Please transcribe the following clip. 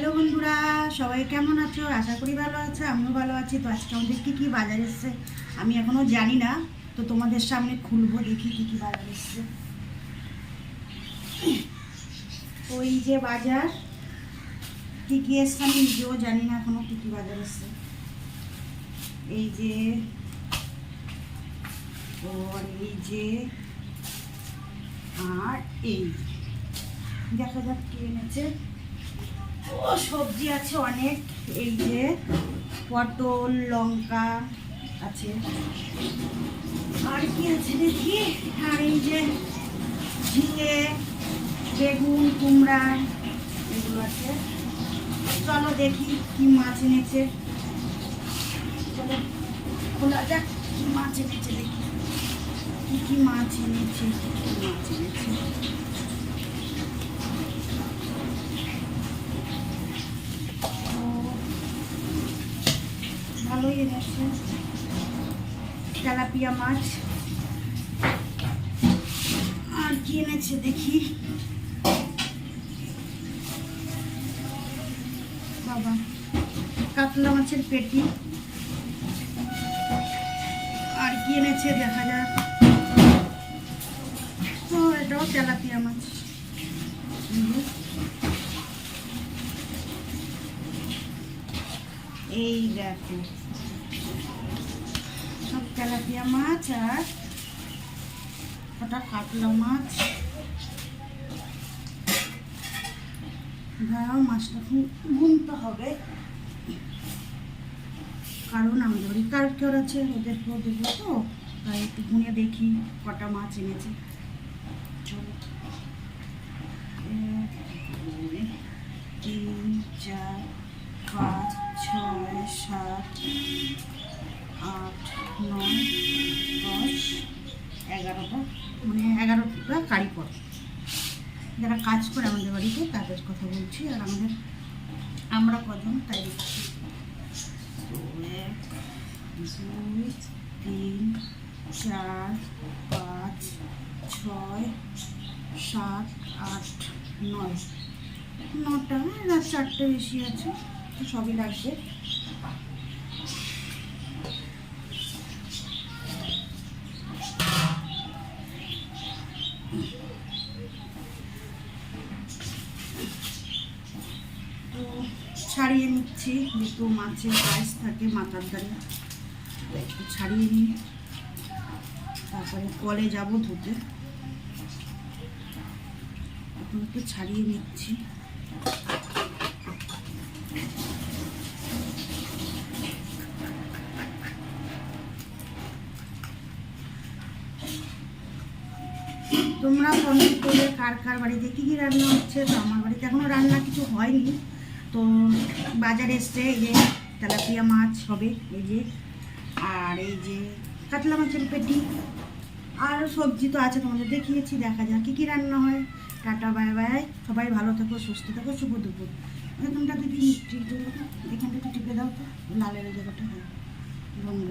Hello বন্ধুরা, সবাই কেমন আছো? আশা করি ভালো আছো, আমিও ভালো আছি। তো আজকে আমাদের কী কী বাজার এসছে আমি এখনও জানি না, তো তোমাদের সামনে খুলবো, দেখি কী কী বাজার এসছে। ওই যে বাজার কী কী এসছে আমি নিজেও জানি না এখনও কী কী বাজার এসছে। এই যে ওর এই যে আর এই দেখা যাক কি এনেছে। ও সবজি আছে অনেক, এই যে পটল, লঙ্কা আছে, আর কি আছে দেখি। আর এই যে ঝিঙে, বেগুন, কুমড়া এগুলো আছে। চলো দেখি কি মাছ এনেছে, চলো খোলা যাক কি মাছ এনেছে, দেখি কি কি মাছ এনেছে, কি কি মাছ এনেছে। ভালোই এনেছে, তেলাপিয়া মাছ। আর কি এনেছে দেখি, বাবা কাতলা মাছের পেটি। আর কি এনেছে দেখা যাক। তো এটাও তেলাপিয়া মাছ। এই দেখো সব তেলাপিয়া মাছ, আর ওটা কাতলা মাছ। দাঁড়াও, মাছটা গুনতে হবে, কারণ আমাদের বাড়ি কালকের আছে, ওদেরকেও দেবো, তো তাই একটু গুনে দেখি কটা মাছ এনেছে। চলো 1 2 3 4 5 6 7 8 9 10 11টা, মানে 11টা কারিগর যারা কাজ করে আমাদের বাড়িতে, তাদের কথা বলছি। আর আমরা কজন তাই দেখছি। 1 2 3 4 5 6 7 8 9, 9টা, রাত 4টে বেশি আছে, তো সবই লাগবে। তো ছাড়িয়ে নিচ্ছি, যেহেতু মাছের পায়েস থাকে মাথার ধারে, একটু ছাড়িয়ে নিই, তারপরে কলে যাব ধুতে। এখন একটু ছাড়িয়ে নিচ্ছি। তোমরা কমেন্ট করে কার কার বাড়িতে কী কী রান্না হচ্ছে। তো আমার বাড়িতে এখনও রান্না কিছু হয়নি, তো বাজারে এসছে এই যে তেলাপিয়া মাছ হবে, এই যে, আর এই যে কাতলা মাছের পেটি, আর সবজি তো আছে, তোমাদের দেখিয়েছি। দেখা যাক কী কী রান্না হয়। টাটা, বাই বাই, সবাই ভালো থাকো, সুস্থ থাকো, শুভ দুপুর। তোমরা যদি এখানটা একটু টিপে দাও তো, লালের জায়গাটা।